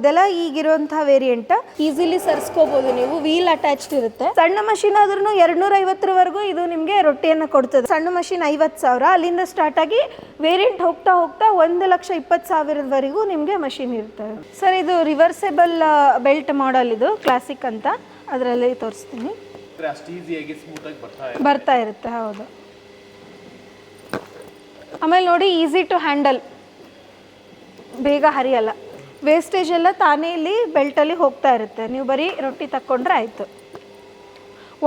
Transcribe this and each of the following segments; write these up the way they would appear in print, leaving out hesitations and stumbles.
ಇದೆಲ್ಲ ಈಗಿರುವಂತಹ variant easily ಸರ್ಸ್ಕೋಬಹುದು ನೀವು, wheel attached ಇರುತ್ತೆ. ಸಣ್ಣ ಮಷೀನ್ ಆದ್ರೂ 250 ಇದು ನಿಮಗೆ ರೊಟ್ಟಿಯನ್ನು ಕೊಡ್ತದೆ. ಸಣ್ಣ ಮಷೀನ್ 50,000, ಅಲ್ಲಿಂದ ಸ್ಟಾರ್ಟ್ ಆಗಿ ವೇರಿಯಂಟ್ ಹೋಗ್ತಾ ಹೋಗ್ತಾ 1,20,000ವರೆಗೂ ನಿಮಗೆ ಮಷೀನ್ ಇರುತ್ತೆ. ಸರ್ ಇದು ರಿವರ್ಸೇಬಲ್ ಬೆಲ್ಟ್ ಮಾಡೆಲ್, ಇದು ಕ್ಲಾಸಿಕ್ ಅಂತ, ಅದರಲ್ಲಿ ತೋರಿಸ್ತೀನಿ. ಬರ್ತಾ ಇರುತ್ತೆ, ಹೌದು. ಆಮೇಲೆ ನೋಡಿ, ಈಸಿ ಟು ಹ್ಯಾಂಡಲ್, ಬೇಗ ಹರಿಯಲ್ಲ. ವೇಸ್ಟೇಜ್ ಎಲ್ಲ ತಾನೇ ಇಲ್ಲಿ ಬೆಲ್ಟಲ್ಲಿ ಹೋಗ್ತಾ ಇರುತ್ತೆ. ನೀವು ಬರೀ ರೊಟ್ಟಿ ತಕ್ಕೊಂಡ್ರೆ ಆಯಿತು.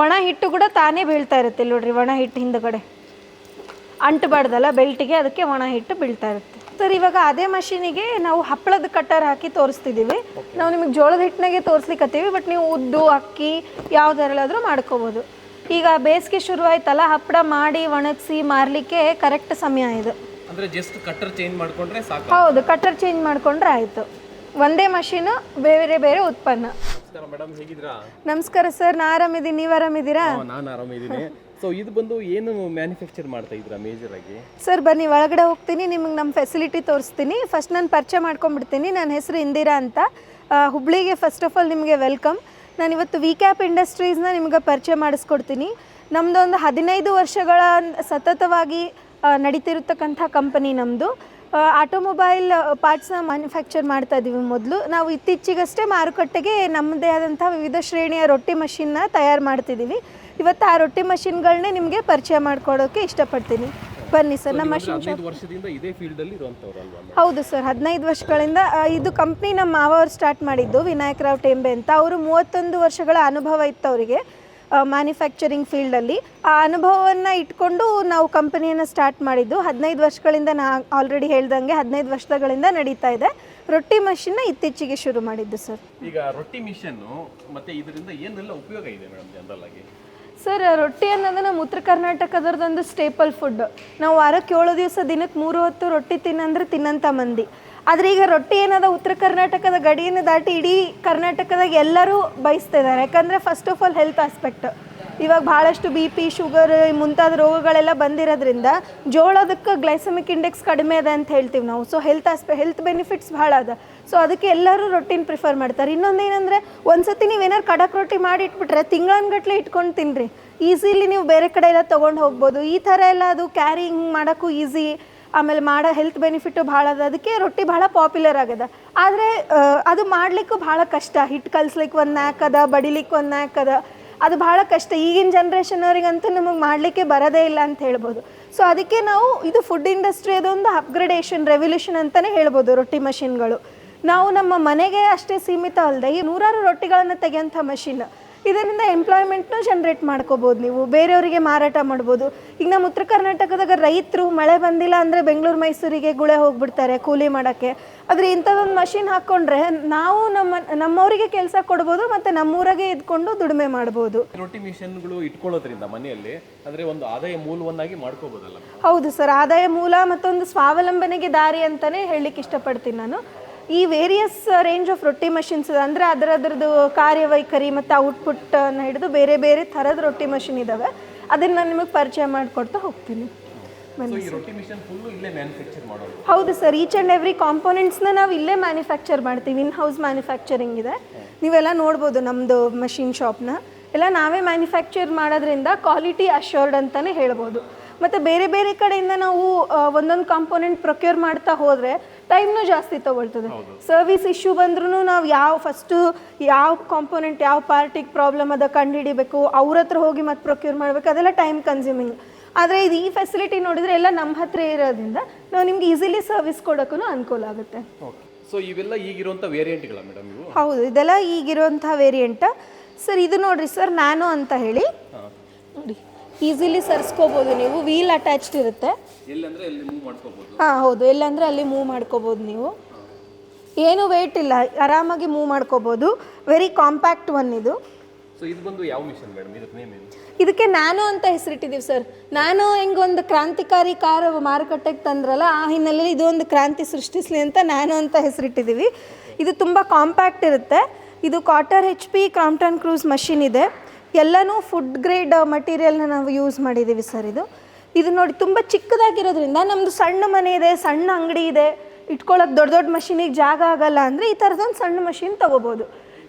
ಒಣ ಹಿಟ್ಟು ಕೂಡ ತಾನೇ ಬೀಳ್ತಾ ಇರುತ್ತೆ ಇಲ್ಲಿ ನೋಡ್ರಿ. ಒಣ ಹಿಟ್ಟು ಹಿಂದುಗಡೆ ಅಂಟಬಾರ್ದಲ್ಲ ಬೆಲ್ಟಿಗೆ, ಅದಕ್ಕೆ ಒಣ ಹಿಟ್ಟು ಬೀಳ್ತಾ ಇರುತ್ತೆ. ಸರ್ ಇವಾಗ ಅದೇ ಮಷೀನಿಗೆ ನಾವು ಹಪ್ಪಳದ ಕಟ್ಟರ್ ಹಾಕಿ ತೋರಿಸ್ತಿದ್ದೀವಿ. ನಾವು ನಿಮಗೆ ಜೋಳದ ಹಿಟ್ಟಿನಾಗೆ ತೋರಿಸ್ಲಿಕ್ಕತ್ತೀವಿ, ಬಟ್ ನೀವು ಉದ್ದು ಅಕ್ಕಿ ಯಾವುದರಲ್ಲಾದರೂ ಮಾಡ್ಕೋಬೋದು. ಈಗ ಬೇಸಿಗೆ ಶುರುವಾಯ್ತಲ್ಲ, ಹಪ್ಪಳ ಮಾಡಿ ಒಣಗಿಸಿ ಮಾರಲಿಕ್ಕೆ ಕರೆಕ್ಟ್ ಸಮಯ ಇದು. ಅಂದ್ರೆ ಜಸ್ಟ್ ಕಟ್ಟರ್ ಚೇಂಜ್ ಮಾಡ್ಕೊಂಡ್ರೆ ಸಾಕು. ಹೌದು, ಕಟ್ಟರ್ ಚೇಂಜ್ ಮಾಡ್ಕೊಂಡ್ರೆ ಆಯಿತು. ಒಂದೇ ಮಷೀನು, ಬೇರೆ ಬೇರೆ ಉತ್ಪನ್ನ. ನಮಸ್ಕಾರ ಮೇಡಮ್, ಹೇಗಿದ್ದೀರಾ? ನಮಸ್ಕಾರ ಸರ್, ನಾ ಆರಾಮಿದ್ದೀನಿ, ನೀವು ಆರಾಮಿದ್ದೀರಾ? ನಾನು ಆರಾಮಿದ್ದೀನಿ. ಸೊ ಇದು ಬಂದು ಏನು ಮ್ಯಾನುಫ್ಯಾಕ್ಚರ್ ಮಾಡ್ತಾ ಇದ್ದೀರಾ ಮೇಜರ್ ಆಗಿ? ಸರ್ ಬನ್ನಿ ಒಳಗಡೆ ಹೋಗ್ತೀನಿ, ನಿಮಗೆ ನಮ್ಮ ಫೆಸಿಲಿಟಿ ತೋರಿಸ್ತೀನಿ. ಫಸ್ಟ್ ನಾನು ಪರಿಚಯ ಮಾಡ್ಕೊಂಡ್ಬಿಡ್ತೀನಿ. ನನ್ನ ಹೆಸರು ಇಂದಿರಾ ಅಂತ. ಹುಬ್ಳಿಗೆ ಫಸ್ಟ್ ಆಫ್ ಆಲ್ ನಿಮಗೆ ವೆಲ್ಕಮ್. ನಾನು ಇವತ್ತು ವಿ ಕ್ಯಾಪ್ ಇಂಡಸ್ಟ್ರೀಸ್ನ ನಿಮಗೆ ಪರಿಚಯ ಮಾಡಿಸ್ಕೊಡ್ತೀನಿ. ನಮ್ಮದು ಒಂದು 15 ವರ್ಷಗಳ ಸತತವಾಗಿ ನಡೀತಿರತಕ್ಕಂಥ ಕಂಪನಿ ನಮ್ಮದು. ಆಟೋಮೊಬೈಲ್ ಪಾರ್ಟ್ಸ್ನ ಮ್ಯಾನುಫ್ಯಾಕ್ಚರ್ ಮಾಡ್ತಾ ಇದ್ದೀವಿ ಮೊದಲು. ನಾವು ಇತ್ತೀಚೆಗಷ್ಟೇ ಮಾರುಕಟ್ಟೆಗೆ ನಮ್ಮದೇ ಆದಂಥ ವಿವಿಧ ಶ್ರೇಣಿಯ ರೊಟ್ಟಿ ಮಷಿನ್ನ ತಯಾರು ಮಾಡ್ತಿದ್ದೀವಿ. ಇವತ್ತು ಆ ರೊಟ್ಟಿ ಮಷಿನ್ಗಳನ್ನೇ ನಿಮಗೆ ಪರಿಚಯ ಮಾಡಿಕೊಡೋಕ್ಕೆ ಇಷ್ಟಪಡ್ತೀನಿ. ಬನ್ನಿ ಸರ್, ನಮ್ಮ ಮಷಿನ್ 15 ವರ್ಷದಿಂದ ಇದೇ ಫೀಲ್ಡಲ್ಲಿ ಇರುವಂಥವ್ರಲ್ವಾ? ಹೌದು ಸರ್, 15 ವರ್ಷಗಳಿಂದ. ಇದು ಕಂಪ್ನಿ ನಮ್ಮ ಮಾವ ಅವರು ಸ್ಟಾರ್ಟ್ ಮಾಡಿದ್ದು, ವಿನಾಯಕರಾವ್ ಟೆಂಬೆ ಅಂತ. ಅವರು 31 ವರ್ಷಗಳ ಅನುಭವ ಇತ್ತು ಅವರಿಗೆ ಮ್ಯಾನುಫ್ಯಾಕ್ಚರಿಂಗ್ ಫೀಲ್ಡಲ್ಲಿ. ಆ ಅನುಭವವನ್ನು ಇಟ್ಕೊಂಡು ನಾವು ಕಂಪನಿಯನ್ನು ಸ್ಟಾರ್ಟ್ ಮಾಡಿದ್ದು. 15 ವರ್ಷಗಳಿಂದ, ನಾ ಆಲ್ರೆಡಿ ಹೇಳ್ದಂಗೆ 15 ವರ್ಷಗಳಿಂದ ನಡೀತಾ ಇದೆ. ರೊಟ್ಟಿ ಮಷಿನ್ನ ಇತ್ತೀಚೆಗೆ ಶುರು ಮಾಡಿದ್ದು ಸರ್. ಈಗ ರೊಟ್ಟಿ ಮಿಷನ್ನು ಮತ್ತೆ ಇದರಿಂದ ಏನೆಲ್ಲ ಉಪಯೋಗ ಇದೆ ಮೇಡಮ್ ಜನರಲ್ ಆಗಿ? ಸರ್ ರೊಟ್ಟಿ ಅನ್ನೋದು ನಮ್ಮ ಉತ್ತರ ಕರ್ನಾಟಕದವ್ರದ್ದೊಂದು ಸ್ಟೇಪಲ್ ಫುಡ್. ನಾವು ವಾರಕ್ಕೆ 7 ದಿವಸ ದಿನಕ್ಕೆ 3 ಹೊತ್ತು ರೊಟ್ಟಿ ತಿನ್ನಂಥ ಮಂದಿ. ಆದರೆ ಈಗ ರೊಟ್ಟಿ ಏನದ ಉತ್ತರ ಕರ್ನಾಟಕದ ಗಡಿಯನ್ನು ದಾಟಿ ಇಡೀ ಕರ್ನಾಟಕದಾಗ ಎಲ್ಲರೂ ಬಯಸ್ತಿದ್ದಾರೆ. ಯಾಕಂದರೆ first of all health aspect. ಇವಾಗ ಭಾಳಷ್ಟು BP, ಶುಗರ್ ಮುಂತಾದ ರೋಗಗಳೆಲ್ಲ ಬಂದಿರೋದ್ರಿಂದ ಜೋಳದಕ್ಕೆ ಗ್ಲೈಸಮಿಕ್ ಇಂಡೆಕ್ಸ್ ಕಡಿಮೆ ಅದ ಅಂತ ಹೇಳ್ತೀವಿ ನಾವು. ಸೊ ಹೆಲ್ತ್ ಬೆನಿಫಿಟ್ಸ್ ಭಾಳ ಅದ. ಸೊ ಅದಕ್ಕೆ ಎಲ್ಲರೂ ರೊಟ್ಟಿನ ಪ್ರಿಫರ್ ಮಾಡ್ತಾರೆ. ಇನ್ನೊಂದು ಏನಂದರೆ, ಒಂದು ಸತಿ ನೀವೇನಾರು ಕಡಕ್ ರೊಟ್ಟಿ ಮಾಡಿ ಇಟ್ಬಿಟ್ರೆ ತಿಂಗಳನ್ಗಟ್ಲೆ ಇಟ್ಕೊಂಡು ತಿನ್ನಿರಿ. ಈಸಿಲಿ ನೀವು ಬೇರೆ ಕಡೆ ಎಲ್ಲ ತೊಗೊಂಡು ಹೋಗ್ಬೋದು. ಈ ಥರ ಎಲ್ಲ ಅದು ಕ್ಯಾರಿಂಗ್ ಮಾಡೋಕ್ಕೂ ಈಸಿ, ಆಮೇಲೆ ಮಾಡೋ ಹೆಲ್ತ್ ಬೆನಿಫಿಟ್ಟು ಭಾಳ ಅದ. ಅದಕ್ಕೆ ರೊಟ್ಟಿ ಭಾಳ ಪಾಪ್ಯುಲರ್ ಆಗ್ಯದ. ಆದರೆ ಅದು ಮಾಡಲಿಕ್ಕೂ ಭಾಳ ಕಷ್ಟ. ಹಿಟ್ಟು ಕಲಿಸ್ಲಿಕ್ಕೆ ಒಂದು ನ್ಯಾಕ್ ಅದ, ಬಡಿಲಿಕ್ಕೆ ಒಂದು ನ್ಯಾಕ್ ಅದ. ಅದು ಭಾಳ ಕಷ್ಟ. ಈಗಿನ ಜನ್ರೇಷನ್ನವ್ರಿಗಂತೂ ನಮಗೆ ಮಾಡಲಿಕ್ಕೆ ಬರೋದೇ ಇಲ್ಲ ಅಂತ ಹೇಳ್ಬೋದು. ಸೊ ಅದಕ್ಕೆ ನಾವು ಇದು ಫುಡ್ ಇಂಡಸ್ಟ್ರಿ ಅದೊಂದು ಅಪ್ಗ್ರೇಡೇಷನ್ ರೆವಲ್ಯೂಷನ್ ಅಂತಲೇ ಹೇಳ್ಬೋದು ರೊಟ್ಟಿ ಮಷಿನ್ಗಳು. ನಾವು ನಮ್ಮ ಮನೆಗೆ ಅಷ್ಟೇ ಸೀಮಿತ ಅಲ್ಲದೆ ಈ 100 ರೊಟ್ಟಿಗಳನ್ನು ತೆಗೆಯೋಂಥ ಮಷಿನ್. ಇದರಿಂದ ಎಂಪ್ಲಾಯ್ಮೆಂಟ್ನೂ ಜನ್ರೇಟ್ ಮಾಡ್ಕೋಬೋದು, ನೀವು ಬೇರೆಯವರಿಗೆ ಮಾರಾಟ ಮಾಡ್ಬೋದು. ಈಗ ನಮ್ಮ ಉತ್ತರ ಕರ್ನಾಟಕದಾಗ ರೈತರು ಮಳೆ ಬಂದಿಲ್ಲ ಅಂದರೆ ಬೆಂಗಳೂರು ಮೈಸೂರಿಗೆ ಗುಳೆ ಹೋಗ್ಬಿಡ್ತಾರೆ ಕೂಲಿ ಮಾಡೋಕ್ಕೆ. ಆದರೆ ಇಂಥದ್ದೊಂದು ಮಷಿನ್ ಹಾಕ್ಕೊಂಡ್ರೆ ನಾವು ನಮ್ಮವರಿಗೆ ಕೆಲಸ ಕೊಡ್ಬೋದು ಮತ್ತು ನಮ್ಮೂರಾಗೆ ಇದ್ಕೊಂಡು ದುಡಿಮೆ ಮಾಡ್ಬೋದು. ರೊಟ್ಟಿ ಮಿಷನ್ಗಳು ಇಟ್ಕೊಳ್ಳೋದ್ರಿಂದ ಮನೆಯಲ್ಲಿ ಅಂದರೆ ಒಂದು ಆದಾಯ ಮೂಲವನ್ನಾಗಿ ಮಾಡ್ಕೋಬೋದಲ್ಲ? ಹೌದು ಸರ್, ಆದಾಯ ಮೂಲ ಮತ್ತೊಂದು ಸ್ವಾವಲಂಬನೆಗೆ ದಾರಿ ಅಂತಲೇ ಹೇಳಲಿಕ್ಕೆ ಇಷ್ಟಪಡ್ತೀನಿ ನಾನು. ಈ ವೇರಿಯಸ್ ರೇಂಜ್ ಆಫ್ ರೊಟ್ಟಿ ಮಷಿನ್ಸ್ ಅಂದರೆ ಅದರದ್ದು ಕಾರ್ಯವೈಖರಿ ಮತ್ತು ಔಟ್ಪುಟ್ಟನ್ನು ಹಿಡಿದು ಬೇರೆ ಬೇರೆ ಥರದ ರೊಟ್ಟಿ ಮಷಿನ್ ಇದ್ದಾವೆ. ಅದನ್ನು ನಾನು ನಿಮಗೆ ಪರಿಚಯ ಮಾಡಿಕೊಡ್ತಾ ಹೋಗ್ತೀನಿ. ಹೌದು ಸರ್, ಈಚ್ ಆ್ಯಂಡ್ ಎವ್ರಿ ಕಾಂಪೋನೆಂಟ್ಸ್ನ ನಾವು ಇಲ್ಲೇ ಮ್ಯಾನುಫ್ಯಾಕ್ಚರ್ ಮಾಡ್ತೀವಿ. ಇನ್ ಹೌಸ್ ಮ್ಯಾನುಫ್ಯಾಕ್ಚರಿಂಗ್ ಇದೆ. ನೀವೆಲ್ಲ ನೋಡ್ಬೋದು ನಮ್ಮದು ಮಷಿನ್ ಶಾಪ್ನ ಎಲ್ಲ ನಾವೇ ಮ್ಯಾನುಫ್ಯಾಕ್ಚರ್ ಮಾಡೋದ್ರಿಂದ ಕ್ವಾಲಿಟಿ ಅಶ್ಯೂರ್ಡ್ ಅಂತಲೇ ಹೇಳ್ಬೋದು. ಮತ್ತು ಬೇರೆ ಬೇರೆ ಕಡೆಯಿಂದ ನಾವು ಒಂದೊಂದು ಕಾಂಪೋನೆಂಟ್ ಪ್ರೊಕ್ಯೂರ್ ಮಾಡ್ತಾ ಹೋದರೆ ಟೈಮ್ನೂ ಜಾಸ್ತಿ ತೊಗೊಳ್ತದೆ. ಸರ್ವಿಸ್ ಇಶ್ಯೂ ಬಂದ್ರೂ ನಾವು ಯಾವ ಕಾಂಪೋನೆಂಟ್ ಯಾವ ಪಾರ್ಟಿಗೆ ಪ್ರಾಬ್ಲಮ್ ಅದ ಕಂಡುಹಿಡಿಬೇಕು, ಅವ್ರ ಹತ್ರ ಹೋಗಿ ಮತ್ತೆ ಪ್ರೊಕ್ಯೂರ್ ಮಾಡಬೇಕು, ಅದೆಲ್ಲ ಟೈಮ್ ಕನ್ಸ್ಯೂಮಿಂಗ್. ಆದರೆ ಇದು ಈ ಫೆಸಿಲಿಟಿ ನೋಡಿದರೆ ಎಲ್ಲ ನಮ್ಮ ಹತ್ರ ಇರೋದ್ರಿಂದ ನಾವು ನಿಮ್ಗೆ ಈಸಿಲಿ ಸರ್ವಿಸ್ ಕೊಡೋಕ್ಕೂ ಅನುಕೂಲ ಆಗುತ್ತೆ. ಸೊ ಇವೆಲ್ಲ ಈಗಿರುವಂಥ ವೇರಿಯಂಟ್ಗಳ ಮೇಡಮ್ ಇವು? ಹೌದು, ಇದೆಲ್ಲ ಈಗಿರುವಂಥ ವೇರಿಯಂಟ್ ಸರ್. ಇದು ನೋಡಿರಿ ಸರ್, ನ್ಯಾನೋ ಅಂತ ಹೇಳಿ. ನೋಡಿ, ಈಸಿಲಿ ಸರ್ಸ್ಕೋಬೋದು ನೀವು, ವೀಲ್ ಅಟ್ಯಾಚ್ಡ್ ಇರುತ್ತೆ. ಹಾಂ ಹೌದು, ಎಲ್ಲಂದರೆ ಅಲ್ಲಿ ಮೂವ್ ಮಾಡ್ಕೋಬೋದು ನೀವು. ಏನು ವೇಟ್ ಇಲ್ಲ, ಆರಾಮಾಗಿ ಮೂವ್ ಮಾಡ್ಕೋಬೋದು. ವೆರಿ ಕಾಂಪ್ಯಾಕ್ಟ್ ಒನ್ ಇದು. ಸೊ ಇದು ಬಂದು ಯಾವ ಮಿಷನ್ ಮೇಡಮ್? ಇದಕ್ಕೆ ನೇಮ್ ಏನು? ಇದಕ್ಕೆ ನ್ಯಾನೋ ಅಂತ ಹೆಸರಿಟ್ಟಿದ್ದೀವಿ ಸರ್. ನ್ಯಾನೋ ಹೆಂಗೊಂದು ಕ್ರಾಂತಿಕಾರಿ ಕಾರ್ ಮಾರುಕಟ್ಟೆಗೆ ತಂದ್ರಲ್ಲ, ಆ ಹಿನ್ನೆಲೆಯಲ್ಲಿ ಇದು ಒಂದು ಕ್ರಾಂತಿ ಸೃಷ್ಟಿಸಲಿ ಅಂತ ನ್ಯಾನೋ ಅಂತ ಹೆಸರಿಟ್ಟಿದ್ದೀವಿ. ಇದು ತುಂಬ ಕಾಂಪ್ಯಾಕ್ಟ್ ಇರುತ್ತೆ. ಇದು quarter HP Crompton cruise machine ಇದೆ. ಎಲ್ಲನೂ ಫುಡ್ ಗ್ರೇಡ್ ಮಟೀರಿಯಲ್ನ ನಾವು ಯೂಸ್ ಮಾಡಿದ್ದೀವಿ ಸರ್. ಇದು ನೋಡಿ ತುಂಬ ಚಿಕ್ಕದಾಗಿರೋದ್ರಿಂದ, ನಮ್ಮದು ಸಣ್ಣ ಮನೆ ಇದೆ, ಸಣ್ಣ ಅಂಗಡಿ ಇದೆ, ಇಟ್ಕೊಳ್ಳೋಕೆ ದೊಡ್ಡ ದೊಡ್ಡ ಮಷೀನಿಗೆ ಜಾಗ ಆಗಲ್ಲ ಅಂದರೆ ಈ ಥರದೊಂದು ಸಣ್ಣ ಮಷೀನ್ ತೊಗೋಬೋದು.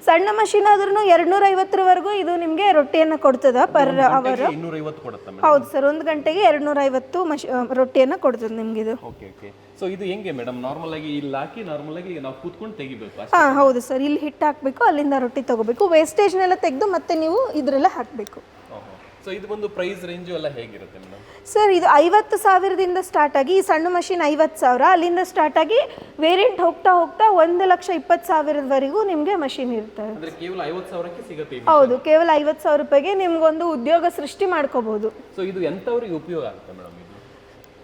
ಸಣ್ಣ ಮಷೀನ್ ಆದ್ರೂ 250ವರೆಗೂ ಇದು ನಿಮಗೆ ರೊಟ್ಟಿಯನ್ನು ಕೊಡ್ತದೆ ಪರ್ ಅವರು. 250 ಕೊಡುತ್ತಾ? ಹೌದು ಸರ್, 1 ಗಂಟೆಗೆ 250 ರೊಟ್ಟಿಯನ್ನು ಕೊಡ್ತದೆ ನಿಮ್ಗೆ ಇದು. Okay okay. ಸೊ ಇದು ಹೆಂಗೆ ಮೇಡಮ್, ನಾರ್ಮಲ್ ಆಗಿ ಇಲ್ಲಿ ಹಾಕಿ ನಾರ್ಮಲ್ ಆಗಿ ನಾವು ಕೂತ್ಕೊಂಡು ತೆಗಿಬೇಕು? ಹಾಂ ಹೌದು ಸರ್, ಇಲ್ಲಿ ಹಿಟ್ಟು ಹಾಕಬೇಕು, ಅಲ್ಲಿಂದ ರೊಟ್ಟಿ ತೊಗೋಬೇಕು, ವೇಸ್ಟೇಜ್ನೆಲ್ಲ ತೆಗೆದು ಮತ್ತೆ ನೀವು ಇದರೆಲ್ಲ ಹಾಕಬೇಕು. ಸೊ ಇದು ಒಂದು ಪ್ರೈಸ್ ರೇಂಜು ಎಲ್ಲ ಹೇಗಿರುತ್ತೆ ಮೇಡಮ್? ಸರ್ ಇದು 50,000ದಿಂದ ಸ್ಟಾರ್ಟ್ ಆಗಿ, ಈ ಸಣ್ಣ ಮಷೀನ್ 50,000, ಅಲ್ಲಿಂದ ಸ್ಟಾರ್ಟ್ ಆಗಿ ವೇರಿಯಂಟ್ ಹೋಗ್ತಾ ಹೋಗ್ತಾ 1,20,000ವರೆಗೂ ನಿಮಗೆ ಮಷೀನ್ ಇರುತ್ತೆ. ಅಂದ್ರೆ ಕೇವಲ 50,000ಕ್ಕೆ ಸಿಗುತ್ತೆ? ಹೌದು, ಕೇವಲ 50,000 ರೂಪಾಯಿಗೆ ನಿಮ್ಗೊಂದು ಉದ್ಯೋಗ ಸೃಷ್ಟಿ ಮಾಡ್ಕೋಬಹುದು. ಸೊ ಇದು ಎಂಥವ್ರಿಗೆ ಉಪಯೋಗ ಆಗುತ್ತೆ ಮೇಡಮ್ ಇದು?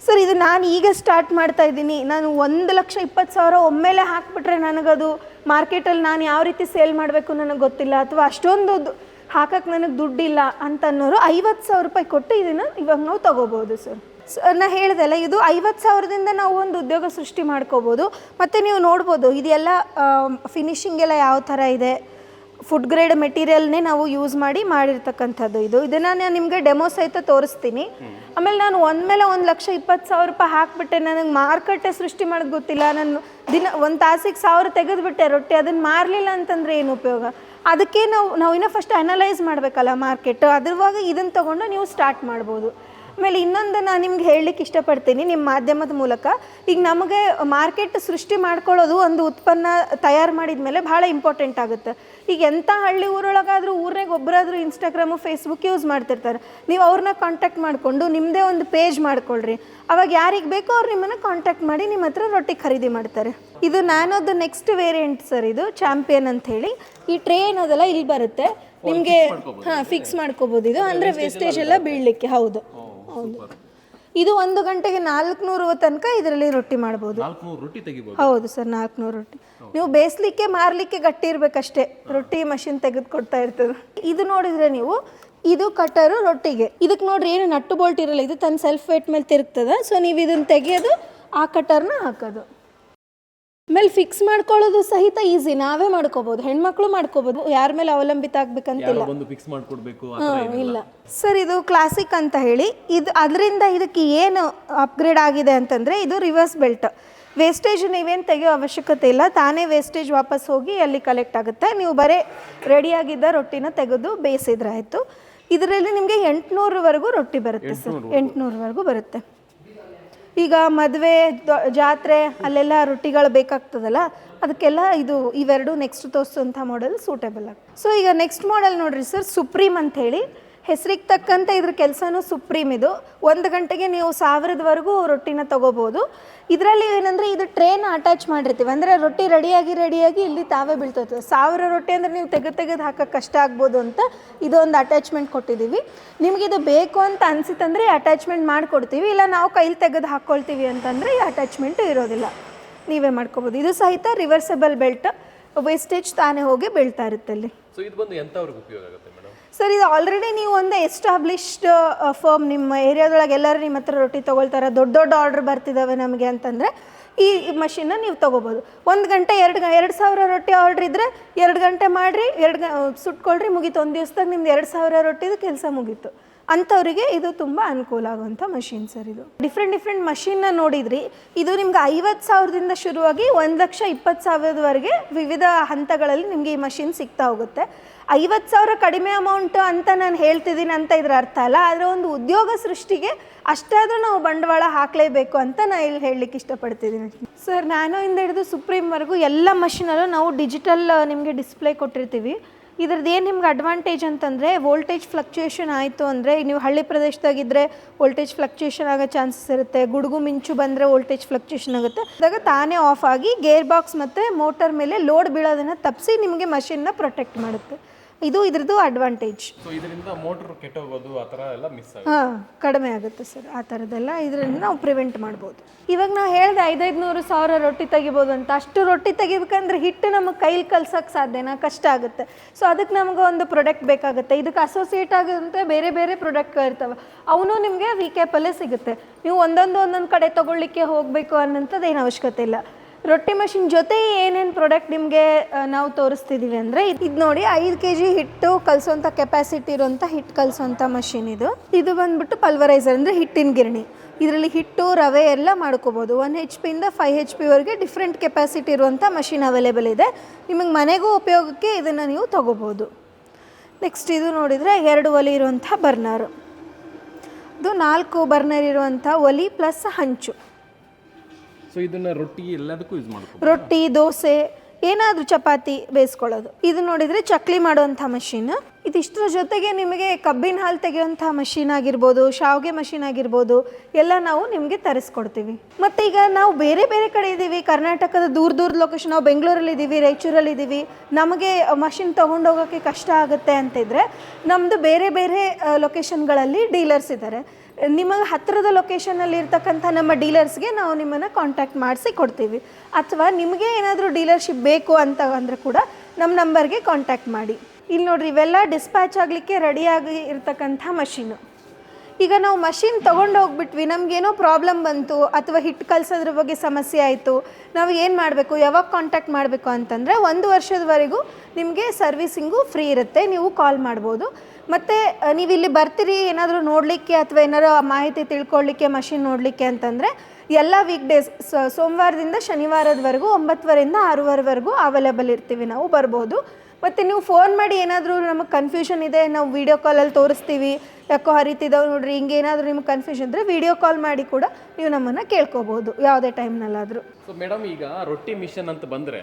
ಸರ್ ಇದು ನಾನು ಈಗ ಸ್ಟಾರ್ಟ್ ಮಾಡ್ತಾ ಇದ್ದೀನಿ. ನಾನು 1,20,000 ಒಮ್ಮೆಲೆ ಹಾಕ್ಬಿಟ್ರೆ ನನಗದು ಮಾರ್ಕೆಟಲ್ಲಿ ನಾನು ಯಾವ ರೀತಿ ಸೇಲ್ ಮಾಡಬೇಕು ನನಗೆ ಗೊತ್ತಿಲ್ಲ, ಅಥವಾ ಅಷ್ಟೊಂದು ಹಾಕಕ್ಕೆ ನನಗೆ ದುಡ್ಡಿಲ್ಲ ಅಂತ ಅನ್ನೋರು 50,000 ರೂಪಾಯಿ ಕೊಟ್ಟು ಇದನ್ನು ಇವಾಗ ನಾವು ತೊಗೋಬೋದು ಸರ್. ನಾ ಹೇಳ್ದಲ್ಲ, ಇದು 50,000ದಿಂದ ನಾವು ಒಂದು ಉದ್ಯೋಗ ಸೃಷ್ಟಿ ಮಾಡ್ಕೋಬೋದು. ಮತ್ತು ನೀವು ನೋಡ್ಬೋದು ಇದೆಲ್ಲ ಫಿನಿಶಿಂಗ್ ಎಲ್ಲ ಯಾವ ಥರ ಇದೆ, ಫುಡ್ ಗ್ರೇಡ್ ಮೆಟೀರಿಯಲ್ನೇ ನಾವು ಯೂಸ್ ಮಾಡಿರ್ತಕ್ಕಂಥದ್ದು. ಇದನ್ನು ನಾನು ನಿಮಗೆ ಡೆಮೋ ಸಹಿತ ತೋರಿಸ್ತೀನಿ. ಆಮೇಲೆ ನಾನು ಒಂದ್ಮೇಲೆ 1,20,000 ರೂಪಾಯಿ ಹಾಕಿಬಿಟ್ಟೆ, ನನಗೆ ಮಾರುಕಟ್ಟೆ ಸೃಷ್ಟಿ ಮಾಡೋದು ಗೊತ್ತಿಲ್ಲ, ನಾನು ಒಂದು ತಾಸಿಗೆ 1000 ತೆಗೆದುಬಿಟ್ಟೆ ರೊಟ್ಟಿ, ಅದನ್ನು ಮಾರಲಿಲ್ಲ ಅಂತಂದರೆ ಏನು ಉಪಯೋಗ? ಅದಕ್ಕೆ ನಾವು ಇನ್ನೂ ಫಸ್ಟ್ ಅನಲೈಸ್ ಮಾಡಬೇಕಲ್ಲ ಮಾರ್ಕೆಟ್, ಅದ್ರವಾಗ ಇದನ್ನು ತೊಗೊಂಡು ನೀವು ಸ್ಟಾರ್ಟ್ ಮಾಡ್ಬೋದು. ಆಮೇಲೆ ಇನ್ನೊಂದು ನಾನು ನಿಮ್ಗೆ ಹೇಳಲಿಕ್ಕೆ ಇಷ್ಟಪಡ್ತೀನಿ ನಿಮ್ಮ ಮಾಧ್ಯಮದ ಮೂಲಕ. ಈಗ ನಮಗೆ ಮಾರ್ಕೆಟ್ ಸೃಷ್ಟಿ ಮಾಡ್ಕೊಳ್ಳೋದು, ಒಂದು ಉತ್ಪನ್ನ ತಯಾರು ಮಾಡಿದ ಮೇಲೆ ಭಾಳ ಇಂಪಾರ್ಟೆಂಟ್ ಆಗುತ್ತೆ. ಈಗ ಎಂಥ ಹಳ್ಳಿ ಊರೊಳಗಾದರೂ ಊರಾಗ ಒಬ್ಬರಾದರೂ ಇನ್ಸ್ಟಾಗ್ರಾಮು ಫೇಸ್ಬುಕ್ ಯೂಸ್ ಮಾಡ್ತಿರ್ತಾರೆ, ನೀವು ಅವ್ರನ್ನ ಕಾಂಟ್ಯಾಕ್ಟ್ ಮಾಡಿಕೊಂಡು ನಿಮ್ಮದೇ ಒಂದು ಪೇಜ್ ಮಾಡ್ಕೊಳ್ರಿ. ಅವಾಗ ಯಾರಿಗೆ ಬೇಕೋ ಅವ್ರು ನಿಮ್ಮನ್ನು ಕಾಂಟ್ಯಾಕ್ಟ್ ಮಾಡಿ ನಿಮ್ಮ ಹತ್ರ ರೊಟ್ಟಿ ಖರೀದಿ ಮಾಡ್ತಾರೆ. ಇದು ನ್ಯಾನೋದು ನೆಕ್ಸ್ಟ್ ವೇರಿಯಂಟ್ ಸರ್, ಇದು ಚಾಂಪಿಯನ್ ಅಂತ ಹೇಳಿ. ಈ ಟ್ರೇ ಏನದಲ್ಲ ಇಲ್ಲಿ ಬರುತ್ತೆ ನಿಮಗೆ, ಹಾಂ ಫಿಕ್ಸ್ ಮಾಡ್ಕೋಬೋದು. ಇದು ಅಂದರೆ ವೇಸ್ಟೇಜ್ ಎಲ್ಲ ಬೀಳಲಿಕ್ಕೆ. ಹೌದು ಹೌದು. ಇದು 1 ಗಂಟೆಗೆ 400 ತನಕ ಇದರಲ್ಲಿ ರೊಟ್ಟಿ ಮಾಡ್ಬೋದು. 400 ರೊಟ್ಟಿ ತೆಗಿಬೋದು? ಹೌದು ಸರ್, 400 ರೊಟ್ಟಿ. ನೀವು ಬೇಯಿಸ್ಲಿಕ್ಕೆ ಮಾರಲಿಕ್ಕೆ ಗಟ್ಟಿ ಇರಬೇಕಷ್ಟೇ, ರೊಟ್ಟಿ ಮಷಿನ್ ತೆಗೆದು ಕೊಡ್ತಾ ಇರ್ತದೆ. ಇದು ನೋಡಿದರೆ ನೀವು, ಇದು ಕಟ್ಟರು ರೊಟ್ಟಿಗೆ. ಇದಕ್ಕೆ ನೋಡ್ರಿ ಏನು ನಟ್ಟು ಬೋಲ್ಟ್ ಇರಲ್ಲ, ಇದು ತನ್ನ ಸೆಲ್ಫ್ ವೇಟ್ ಮೇಲೆ ತಿರುಗ್ತದೆ. ಸೊ ನೀವು ಇದನ್ನು ತೆಗೆಯೋದು, ಆ ಕಟ್ಟರ್ನ ಹಾಕೋದು, ಆಮೇಲೆ ಫಿಕ್ಸ್ ಮಾಡ್ಕೊಳ್ಳೋದು ಸಹಿತ ಈಸಿ, ನಾವೇ ಮಾಡ್ಕೋಬಹುದು, ಹೆಣ್ಮಕ್ಳು ಮಾಡ್ಕೋಬಹುದು, ಯಾರ ಮೇಲೆ ಅವಲಂಬಿತ ಆಗ್ಬೇಕಂತಿಲ್ಲ. ಇಲ್ಲ ಸರ್, ಇದು ಕ್ಲಾಸಿಕ್ ಅಂತ ಹೇಳಿ. ಇದು ಅದರಿಂದ ಇದಕ್ಕೆ ಏನು ಅಪ್ಗ್ರೇಡ್ ಆಗಿದೆ ಅಂತಂದರೆ, ಇದು ರಿವರ್ಸ್ ಬೆಲ್ಟ್. ವೇಸ್ಟೇಜ್ ನೀವೇನು ತೆಗೆಯೋ ಅವಶ್ಯಕತೆ ಇಲ್ಲ, ತಾನೇ ವೇಸ್ಟೇಜ್ ವಾಪಸ್ ಹೋಗಿ ಅಲ್ಲಿ ಕಲೆಕ್ಟ್ ಆಗುತ್ತೆ. ನೀವು ಬರೀ ರೆಡಿಯಾಗಿದ್ದ ರೊಟ್ಟಿನ ತೆಗೆದು ಬೇಯಿಸಿದ್ರೆ ಆಯಿತು. ಇದರಲ್ಲಿ ನಿಮಗೆ 800ವರೆಗೂ ರೊಟ್ಟಿ ಬರುತ್ತೆ ಸರ್, 800ವರೆಗೂ ಬರುತ್ತೆ. ಈಗ ಮದುವೆ ಜಾತ್ರೆ ಅಲ್ಲೆಲ್ಲ ರೊಟ್ಟಿಗಳು ಬೇಕಾಗ್ತದಲ್ಲ, ಅದಕ್ಕೆಲ್ಲ ಇವೆರಡು ನೆಕ್ಸ್ಟ್ ತೋರಿಸುವಂಥ ಮಾಡೆಲ್ ಸೂಟೇಬಲ್ ಆಗುತ್ತೆ. ಸೊ ಈಗ ನೆಕ್ಸ್ಟ್ ಮಾಡೆಲ್ ನೋಡಿರಿ ಸರ್, ಸುಪ್ರೀಮ್ ಅಂತ ಹೇಳಿ. ಹೆಸರಿಗೆ ತಕ್ಕಂತೆ ಇದ್ರ ಕೆಲಸನೂ ಸುಪ್ರೀಮ್. ಇದು 1 ಗಂಟೆಗೆ ನೀವು 1000ವರೆಗೂ ರೊಟ್ಟಿನ ತೊಗೋಬೋದು. ಇದರಲ್ಲಿ ಏನಂದರೆ, ಇದು ಟ್ರೇನ ಅಟ್ಯಾಚ್ ಮಾಡಿರ್ತೀವಿ, ಅಂದರೆ ರೊಟ್ಟಿ ರೆಡಿಯಾಗಿ ಇಲ್ಲಿ ತಾವೇ ಬೀಳ್ತದೆ. 1000 ರೊಟ್ಟಿ ಅಂದರೆ ನೀವು ತೆಗೆದು ಹಾಕೋಕ್ಕೆ ಕಷ್ಟ ಆಗ್ಬೋದು ಅಂತ ಇದೊಂದು ಅಟ್ಯಾಚ್ಮೆಂಟ್ ಕೊಟ್ಟಿದ್ದೀವಿ. ನಿಮಗಿದು ಬೇಕು ಅಂತ ಅನಿಸಿತಂದರೆ ಅಟ್ಯಾಚ್ಮೆಂಟ್ ಮಾಡಿಕೊಡ್ತೀವಿ, ಇಲ್ಲ ನಾವು ಕೈಲಿ ತೆಗೆದು ಹಾಕ್ಕೊಳ್ತೀವಿ ಅಂತಂದರೆ ಈ ಅಟ್ಯಾಚ್ಮೆಂಟು ಇರೋದಿಲ್ಲ, ನೀವೇ ಮಾಡ್ಕೋಬೋದು. ಇದು ಸಹಿತ ರಿವರ್ಸಬಲ್ ಬೆಲ್ಟ್, ವೇಸ್ಟೇಜ್ ತಾನೇ ಹೋಗಿ ಬೀಳ್ತಾ ಇರುತ್ತೆ ಅಲ್ಲಿ. ಸೊ ಇದು ಬಂದು ಎಂಥವ್ರಿಗೆ ಉಪಯೋಗ ಆಗುತ್ತೆ ಮೇಡಮ್? ಸರ್ ಇದು ಆಲ್ರೆಡಿ ನೀವು ಒಂದು ಎಸ್ಟಾಬ್ಲಿಷ್ಡ್ ಫರ್ಮ್, ನಿಮ್ಮ ಏರಿಯಾದೊಳಗೆ ಎಲ್ಲರೂ ನಿಮ್ಮ ಹತ್ರ ರೊಟ್ಟಿ ತೊಗೊಳ್ತಾರೆ, ದೊಡ್ಡ ಆರ್ಡ್ರ್ ಬರ್ತಿದ್ದಾವೆ ನಮಗೆ ಅಂತಂದರೆ ಈ ಮಷಿನ್ನ ನೀವು ತೊಗೋಬೋದು. 1 ಗಂಟೆ 2,000 ರೊಟ್ಟಿ ಆರ್ಡ್ರ್ ಇದ್ದರೆ 2 ಗಂಟೆ ಮಾಡಿರಿ, ಸುಟ್ಕೊಳ್ರಿ, ಮುಗೀತು. ಒಂದು ದಿವಸದಾಗ ನಿಮ್ದು 2,000 ರೊಟ್ಟಿದು ಕೆಲಸ ಮುಗೀತು. ಅಂಥವರಿಗೆ ಇದು ತುಂಬ ಅನುಕೂಲ ಆಗುವಂಥ ಮಷಿನ್ ಸರ್. ಇದು ಡಿಫ್ರೆಂಟ್ ಮಷಿನ್ನ ನೋಡಿದ್ರಿ. ಇದು ನಿಮ್ಗೆ 50,000ದಿಂದ ಶುರುವಾಗಿ 1,20,000ವರೆಗೆ ವಿವಿಧ ಹಂತಗಳಲ್ಲಿ ನಿಮಗೆ ಈ ಮಷಿನ್ ಸಿಗ್ತಾ ಹೋಗುತ್ತೆ. 50,000 ಕಡಿಮೆ ಅಮೌಂಟ್ ಅಂತ ನಾನು ಹೇಳ್ತಿದ್ದೀನಿ ಅಂತ ಇದ್ರ ಅರ್ಥ ಅಲ್ಲ, ಆದರೆ ಒಂದು ಉದ್ಯೋಗ ಸೃಷ್ಟಿಗೆ ಅಷ್ಟಾದರೂ ನಾವು ಬಂಡವಾಳ ಹಾಕಲೇಬೇಕು ಅಂತ ನಾನು ಇಲ್ಲಿ ಹೇಳಲಿಕ್ಕೆ ಇಷ್ಟಪಡ್ತಿದ್ದೀನಿ ಸರ್. ನ್ಯಾನೋಯಿಂದ ಹಿಡಿದು ಸುಪ್ರೀಮ್ವರೆಗೂ ಎಲ್ಲ ಮಷಿನಲ್ಲೂ ನಾವು ಡಿಜಿಟಲ್ ನಿಮಗೆ ಡಿಸ್ಪ್ಲೇ ಕೊಟ್ಟಿರ್ತೀವಿ. ಇದ್ರದ್ದು ಏನು ನಿಮ್ಗೆ ಅಡ್ವಾಂಟೇಜ್ ಅಂತಂದರೆ, ವೋಲ್ಟೇಜ್ ಫ್ಲಕ್ಚುಯೇಷನ್ ಆಯಿತು ಅಂದರೆ, ನೀವು ಹಳ್ಳಿ ಪ್ರದೇಶದಾಗಿದ್ದರೆ ವೋಲ್ಟೇಜ್ ಫ್ಲಕ್ಚುಯೇಷನ್ ಆಗೋ ಚಾನ್ಸಸ್ ಇರುತ್ತೆ. ಗುಡುಗು ಮಿಂಚು ಬಂದರೆ ವೋಲ್ಟೇಜ್ ಫ್ಲಕ್ಚುಯೇಷನ್ ಆಗುತ್ತೆ. ಅದಾಗ ತಾನೇ ಆಫ್ ಆಗಿ ಗೇರ್ ಬಾಕ್ಸ್ ಮತ್ತು ಮೋಟರ್ ಮೇಲೆ ಲೋಡ್ ಬೀಳೋದನ್ನು ತಪ್ಪಿಸಿ ನಿಮಗೆ ಮಷಿನ್ನ ಪ್ರೊಟೆಕ್ಟ್ ಮಾಡುತ್ತೆ. ಇದು ಇದ್ರದ್ದು ಅಡ್ವಾಂಟೇಜ್. ಸೊ ಇದರಿಂದ ಮೋಟರ್ ಕೆಟ್ಟೋಗೋದು ಆ ಥರ ಎಲ್ಲ ಮಿಸ್ ಆಗುತ್ತೆ? ಹಾಂ, ಕಡಿಮೆ ಆಗುತ್ತೆ ಸರ್. ಆ ಥರದ್ದೆಲ್ಲ ಇದರಿಂದ ನಾವು ಪ್ರಿವೆಂಟ್ ಮಾಡ್ಬೋದು. ಇವಾಗ ನಾವು ಹೇಳಿದೆ 500-1000 ರೊಟ್ಟಿ ತೆಗಿಬೋದು ಅಂತ. ಅಷ್ಟು ರೊಟ್ಟಿ ತೆಗಿಬೇಕಂದ್ರೆ ಹಿಟ್ಟು ನಮಗೆ ಕೈಲಿ ಕಲ್ಸೋಕ್ಕೆ ಸಾಧ್ಯನಾ? ಕಷ್ಟ ಆಗುತ್ತೆ. ಸೊ ಅದಕ್ಕೆ ನಮ್ಗೆ ಒಂದು ಪ್ರಾಡಕ್ಟ್ ಬೇಕಾಗುತ್ತೆ. ಇದಕ್ಕೆ ಅಸೋಸಿಯೇಟ್ ಆಗುತ್ತೆ ಬೇರೆ ಪ್ರಾಡಕ್ಟ್ ಇರ್ತವೆ, ಅವನು ನಿಮಗೆ ವಿಕ್ಯಾಪಲ್ಲೇ ಸಿಗುತ್ತೆ. ನೀವು ಒಂದೊಂದು ಕಡೆ ತೊಗೊಳ್ಳಿಕ್ಕೆ ಹೋಗಬೇಕು ಅನ್ನೋಂಥದ್ದು ಏನು ಅವಶ್ಯಕತೆ ಇಲ್ಲ. ರೊಟ್ಟಿ ಮಷಿನ್ ಜೊತೆ ಏನೇನು ಪ್ರಾಡಕ್ಟ್ ನಿಮಗೆ ನಾವು ತೋರಿಸ್ತಿದ್ದೀವಿ ಅಂದರೆ ಇದು ನೋಡಿ 5 kg ಹಿಟ್ಟು ಕಲಿಸೋಂಥ ಕೆಪಾಸಿಟಿ ಇರೋಂಥ ಹಿಟ್ಟು ಕಲಿಸೋಂಥ ಮಷಿನ್ ಇದು ಬಂದ್ಬಿಟ್ಟು ಪಲ್ವರೈಸರ್ ಅಂದರೆ ಹಿಟ್ಟಿನ ಗಿರಣಿ. ಇದರಲ್ಲಿ ಹಿಟ್ಟು ರವೆ ಎಲ್ಲ ಮಾಡ್ಕೋಬೋದು. 1 HP ಇಂದ 5 HP ವರೆಗೆ ಡಿಫ್ರೆಂಟ್ ಕೆಪಾಸಿಟಿ ಇರುವಂಥ ಮಷಿನ್ ಅವೈಲೇಬಲ್ ಇದೆ. ನಿಮಗೆ ಮನೆಗೂ ಉಪಯೋಗಕ್ಕೆ ಇದನ್ನು ನೀವು ತೊಗೋಬೋದು. ನೆಕ್ಸ್ಟ್ ಇದು ನೋಡಿದರೆ 2 ಒಲೆ ಇರುವಂಥ ಬರ್ನರು. ಇದು 4 ಬರ್ನರ್ ಇರುವಂಥ ಒಲೆ ಪ್ಲಸ್ ಹಂಚು. ಸೊ ಇದನ್ನ ರೊಟ್ಟಿ ಎಲ್ಲದಕ್ಕೂ ಯೂಸ್ ಮಾಡ್ಕೊ ರೊಟ್ಟಿ ದೋಸೆ ಏನಾದರೂ ಚಪಾತಿ ಬೇಯಿಸ್ಕೊಳ್ಳೋದು. ಇದು ನೋಡಿದರೆ ಚಕ್ಲಿ ಮಾಡುವಂಥ ಮಷಿನ್. ಇದಿಷ್ಟರ ಜೊತೆಗೆ ನಿಮಗೆ ಕಬ್ಬಿನ ಹಾಲು ತೆಗೆಯುವಂಥ ಮಷಿನ್ ಆಗಿರ್ಬೋದು, ಶಾವಿಗೆ ಮಷಿನ್ ಆಗಿರ್ಬೋದು ಎಲ್ಲ ನಾವು ನಿಮಗೆ ತರಿಸ್ಕೊಡ್ತೀವಿ. ಮತ್ತು ಈಗ ನಾವು ಬೇರೆ ಬೇರೆ ಕಡೆ ಇದ್ದೀವಿ, ಕರ್ನಾಟಕದ ದೂರ ಲೊಕೇಶನ್, ನಾವು ಬೆಂಗಳೂರಲ್ಲಿ ಇದ್ದೀವಿ, ರಾಯಚೂರಲ್ಲಿ ಇದ್ದೀವಿ, ನಮಗೆ ಮಷಿನ್ ತೊಗೊಂಡೋಗೋಕ್ಕೆ ಕಷ್ಟ ಆಗುತ್ತೆ ಅಂತಿದ್ರೆ ನಮ್ಮದು ಬೇರೆ ಬೇರೆ ಲೊಕೇಶನ್ಗಳಲ್ಲಿ ಡೀಲರ್ಸ್ ಇದ್ದಾರೆ. ನಿಮಗೆ ಹತ್ತಿರದ ಲೊಕೇಶನಲ್ಲಿ ಇರ್ತಕ್ಕಂಥ ನಮ್ಮ ಡೀಲರ್ಸ್ಗೆ ನಾವು ನಿಮ್ಮನ್ನು ಕಾಂಟ್ಯಾಕ್ಟ್ ಮಾಡಿಸಿ ಕೊಡ್ತೀವಿ. ಅಥವಾ ನಿಮಗೆ ಏನಾದರೂ ಡೀಲರ್ಶಿಪ್ ಬೇಕು ಅಂತ ಅಂದರೆ ಕೂಡ ನಮ್ಮ ನಂಬರ್ಗೆ ಕಾಂಟ್ಯಾಕ್ಟ್ ಮಾಡಿ. ಇಲ್ಲಿ ನೋಡಿರಿ, ಇವೆಲ್ಲ ಡಿಸ್ಪ್ಯಾಚ್ ಆಗಲಿಕ್ಕೆ ರೆಡಿಯಾಗಿ ಇರ್ತಕ್ಕಂಥ ಮಷಿನು. ಈಗ ನಾವು ಮಷಿನ್ ತೊಗೊಂಡು ಹೋಗ್ಬಿಟ್ವಿ, ನಮಗೇನೋ ಪ್ರಾಬ್ಲಮ್ ಬಂತು ಅಥವಾ ಹಿಟ್ಟು ಕಲಿಸೋದ್ರ ಬಗ್ಗೆ ಸಮಸ್ಯೆ ಆಯಿತು, ನಾವು ಏನು ಮಾಡಬೇಕು, ಯಾವಾಗ ಕಾಂಟ್ಯಾಕ್ಟ್ ಮಾಡಬೇಕು ಅಂತಂದರೆ 1 ವರ್ಷದವರೆಗೂ ನಿಮಗೆ ಸರ್ವಿಸಿಂಗು ಫ್ರೀ ಇರುತ್ತೆ. ನೀವು ಕಾಲ್ ಮಾಡ್ಬೋದು. ಮತ್ತು ನೀವು ಇಲ್ಲಿ ಬರ್ತೀರಿ ಏನಾದರೂ ನೋಡಲಿಕ್ಕೆ ಅಥವಾ ಏನಾರು ಮಾಹಿತಿ ತಿಳ್ಕೊಳ್ಳಿಕ್ಕೆ, ಮಷಿನ್ ನೋಡಲಿಕ್ಕೆ ಅಂತಂದರೆ ಎಲ್ಲ ವೀಕ್ ಡೇಸ್ ಸೋಮವಾರದಿಂದ ಶನಿವಾರದವರೆಗೂ 9ವರೆಯಿಂದ 6ವರೆವರೆಗೂ ಅವೈಲೇಬಲ್ ಇರ್ತೀವಿ, ನಾವು ಬರ್ಬೋದು. ಮತ್ತು ನೀವು ಫೋನ್ ಮಾಡಿ ಏನಾದರೂ ನಮಗೆ ಕನ್ಫ್ಯೂಷನ್ ಇದೆ, ನಾವು ವೀಡಿಯೋ ಕಾಲಲ್ಲಿ ತೋರಿಸ್ತೀವಿ, ಯಾಕೋ ಹರಿತಿದ್ದಾವೆ ನೋಡ್ರಿ, ಹಿಂಗೆ ಏನಾದರೂ ನಿಮ್ಗೆ ಕನ್ಫ್ಯೂಷನ್ ಇದ್ದರೆ ವೀಡಿಯೋ ಕಾಲ್ ಮಾಡಿ ಕೂಡ ನೀವು ನಮ್ಮನ್ನು ಕೇಳ್ಕೊಬೋದು ಯಾವುದೇ ಟೈಮ್ನಲ್ಲಾದರೂ. ಸೊ ಮೇಡಮ್, ಈಗ ರೊಟ್ಟಿ ಮಿಷನ್ ಅಂತ ಬಂದರೆ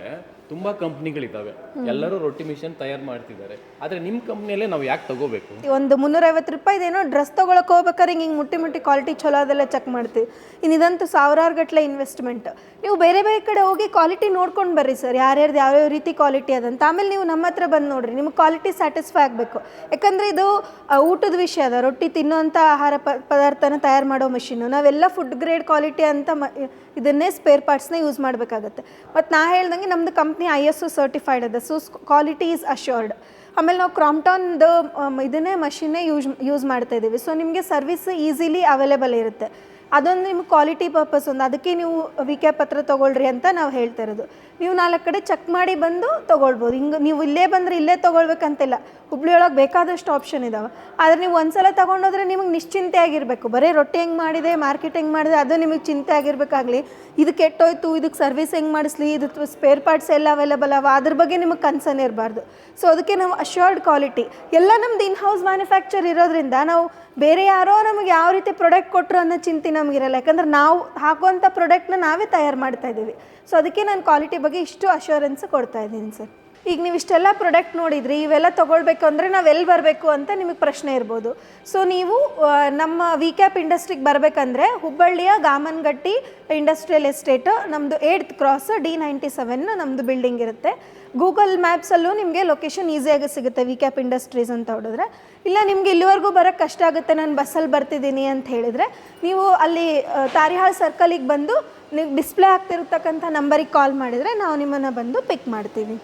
ತುಂಬ ಕಂಪ್ನಿಗಳಿದ್ದಾವೆ, ಎಲ್ಲರೂ ರೊಟ್ಟಿ ಮಿಷನ್ ತಯಾರು ಮಾಡ್ತಿದ್ದಾರೆ. ಆದರೆ ನಿಮ್ಮ ಕಂಪ್ನಿಯಲ್ಲೇ ನಾವು ಯಾಕೆ ತಗೋಬೇಕು? ಒಂದು 350 ರೂಪಾಯಿದೇನೋ ಡ್ರೆಸ್ ತೊಗೊಳಕ್ಕೆ ಹೋಗ್ಬೇಕಾದ್ರೆ ಹಿಂಗೆ ಮುಟ್ಟಿ ಕ್ವಾಲಿಟಿ ಚಲೋ ಅದೆಲ್ಲ ಚೆಕ್ ಮಾಡ್ತೀವಿ. ಇನ್ನಿದಂತೂ ಸಾವಿರಾರು ಗಟ್ಟಲೆ ಇನ್ವೆಸ್ಟ್ಮೆಂಟ್. ನೀವು ಬೇರೆ ಬೇರೆ ಕಡೆ ಹೋಗಿ ಕ್ವಾಲಿಟಿ ನೋಡ್ಕೊಂಡು ಬರ್ರಿ ಸರ್, ಯಾರ್ಯಾರ್ದು ಯಾವ್ಯಾವ ರೀತಿ ಕ್ವಾಲಿಟಿ ಅದಂತ. ಆಮೇಲೆ ನೀವು ನಮ್ಮ ಹತ್ರ ಬಂದು ನೋಡಿರಿ, ನಿಮ್ಗೆ ಕ್ವಾಲಿಟಿ ಸ್ಯಾಟಿಸ್ಫೈ ಆಗಬೇಕು. ಯಾಕಂದರೆ ಇದು ಊಟದ ವಿಷಯ ಅದ, ರೊಟ್ಟಿ ತಿನ್ನೋಂಥ ಆಹಾರ ಪದಾರ್ಥನ ತಯಾರು ಮಾಡೋ ಮಷಿನ್ನು. ನಾವೆಲ್ಲ ಫುಡ್ ಗ್ರೇಡ್ ಕ್ವಾಲಿಟಿ ಅಂತ ಇದನ್ನೇ ಸ್ಪೇರ್ ಪಾರ್ಟ್ಸ್ನ ಯೂಸ್ ಮಾಡಬೇಕಾಗತ್ತೆ. ಮತ್ತು ನಾ ಹೇಳ್ದಂಗೆ ನಮ್ಮದು ಕಂಪ್ನಿ ISO ಸರ್ಟಿಫೈಡ್ ಅದ, ಸೊ ಕ್ವಾಲಿಟಿ ಈಸ್ ಅಶ್ಯೂರ್ಡ್. ಆಮೇಲೆ ನಾವು ಕ್ರಾಂಪ್ಟಾನ್ದು ಇದನ್ನೇ ಮಷಿನ್ನೇ ಯೂಸ್ ಮಾಡ್ತಾ ಇದ್ದೀವಿ. ಸೊ ನಿಮಗೆ ಸರ್ವಿಸ್ ಈಸಿಲಿ ಅವೈಲೇಬಲ್ ಇರುತ್ತೆ. ಅದೊಂದು ನಿಮ್ಗೆ ಕ್ವಾಲಿಟಿ ಪರ್ಪಸ್ ಒಂದು, ಅದಕ್ಕೆ ನೀವು ವಿಕೆ ಪತ್ರ ತೊಗೊಳ್ರಿ ಅಂತ ನಾವು ಹೇಳ್ತಾ ಇರೋದು. ನೀವು 4 ಕಡೆ ಚೆಕ್ ಮಾಡಿ ಬಂದು ತೊಗೊಳ್ಬೋದು. ಹಿಂಗೆ ನೀವು ಇಲ್ಲೇ ಬಂದರೆ ಇಲ್ಲೇ ತೊಗೊಳ್ಬೇಕಂತಿಲ್ಲ, ಹುಬ್ಳಿಯೊಳಗೆ ಬೇಕಾದಷ್ಟು ಆಪ್ಷನ್ ಇದ್ದಾವೆ. ಆದರೆ ನೀವು ಒಂದ್ಸಲ ತೊಗೊಂಡೋದ್ರೆ ನಿಮಗೆ ನಿಶ್ಚಿಂತೆ ಆಗಿರಬೇಕು. ಬರೀ ರೊಟ್ಟಿ ಹೆಂಗೆ ಮಾಡಿದೆ, ಮಾರ್ಕೆಟ್ ಹೆಂಗೆ ಮಾಡಿದೆ ಅದು ನಿಮಗೆ ಚಿಂತೆ ಆಗಿರಬೇಕಾಗಲಿ. ಇದು ಕೆಟ್ಟೋಯ್ತು, ಇದಕ್ಕೆ ಸರ್ವಿಸ್ ಹೆಂಗೆ ಮಾಡಿಸ್ಲಿ, ಇದು ಸ್ಪೇರ್ ಪಾರ್ಟ್ಸ್ ಎಲ್ಲ ಅವೈಲೇಬಲ್ ಅವ, ಅದ್ರ ಬಗ್ಗೆ ನಿಮಗೆ ಕನ್ಸರ್ನ್ ಇರಬಾರ್ದು. ಸೊ ಅದಕ್ಕೆ ನಾವು ಅಶ್ಯೂರ್ಡ್ ಕ್ವಾಲಿಟಿ ಎಲ್ಲ ನಮ್ದು ಇನ್ ಹೌಸ್ ಮ್ಯಾನುಫ್ಯಾಕ್ಚರ್ ಇರೋದ್ರಿಂದ ನಾವು ಬೇರೆ ಯಾರೋ ನಮಗೆ ಯಾವ ರೀತಿ ಪ್ರಾಡಕ್ಟ್ ಕೊಟ್ಟರು ಅನ್ನೋ ಚಿಂತೆ ನಮಗಿರಲ್ಲ. ಯಾಕಂದ್ರೆ ನಾವು ಹಾಕುವಂಥ ಪ್ರಾಡಕ್ಟ್ನ ನಾವೇ ತಯಾರು ಮಾಡ್ತಾ ಇದ್ದೀವಿ. ಸೊ ಅದಕ್ಕೆ ನಾನು ಕ್ವಾಲಿಟಿ ಬಗ್ಗೆ ಇಷ್ಟು ಅಶ್ಯೂರೆನ್ಸ್ ಕೊಡ್ತಾ ಇದ್ದೀನಿ ಸರ್. ಈಗ ನೀವು ಇಷ್ಟೆಲ್ಲ ಪ್ರಾಡಕ್ಟ್ ನೋಡಿದ್ರಿ, ಇವೆಲ್ಲ ತೊಗೊಳ್ಬೇಕು ಅಂದರೆ ನಾವು ಎಲ್ಲಿ ಬರಬೇಕು ಅಂತ ನಿಮಗೆ ಪ್ರಶ್ನೆ ಇರ್ಬೋದು. ಸೊ ನೀವು ನಮ್ಮ ವಿಕ್ಯಾಪ್ ಇಂಡಸ್ಟ್ರಿಗೆ ಬರಬೇಕಂದ್ರೆ ಹುಬ್ಬಳ್ಳಿಯ ಗಾಮನಗಟ್ಟಿ ಇಂಡಸ್ಟ್ರಿಯಲ್ ಎಸ್ಟೇಟ್, ನಮ್ಮದು 8th ಕ್ರಾಸ್ D97 ನಮ್ಮದು ಬಿಲ್ಡಿಂಗ್ ಇರುತ್ತೆ. ಗೂಗಲ್ ಮ್ಯಾಪ್ಸಲ್ಲೂ ನಿಮಗೆ ಲೊಕೇಶನ್ ಈಸಿಯಾಗಿ ಸಿಗುತ್ತೆ ವಿಕ್ಯಾಪ್ ಇಂಡಸ್ಟ್ರೀಸ್ ಅಂತ ಹೊಡಿದ್ರೆ. ಇಲ್ಲ ನಿಮಗೆ ಇಲ್ಲಿವರೆಗೂ ಬರೋಕ್ಕೆ ಕಷ್ಟ ಆಗುತ್ತೆ, ನಾನು ಬಸ್ಸಲ್ಲಿ ಬರ್ತಿದ್ದೀನಿ ಅಂತ ಹೇಳಿದರೆ ನೀವು ಅಲ್ಲಿ ತಾರಿಹಾಳ್ ಸರ್ಕಲಿಗೆ ಬಂದು ನೀವು ಡಿಸ್ಪ್ಲೇ ಆಗ್ತಿರ್ತಕ್ಕಂಥ ನಂಬರಿಗೆ ಕಾಲ್ ಮಾಡಿದರೆ ನಾವು ನಿಮ್ಮನ್ನು ಬಂದು ಪಿಕ್ ಮಾಡ್ತೀವಿ.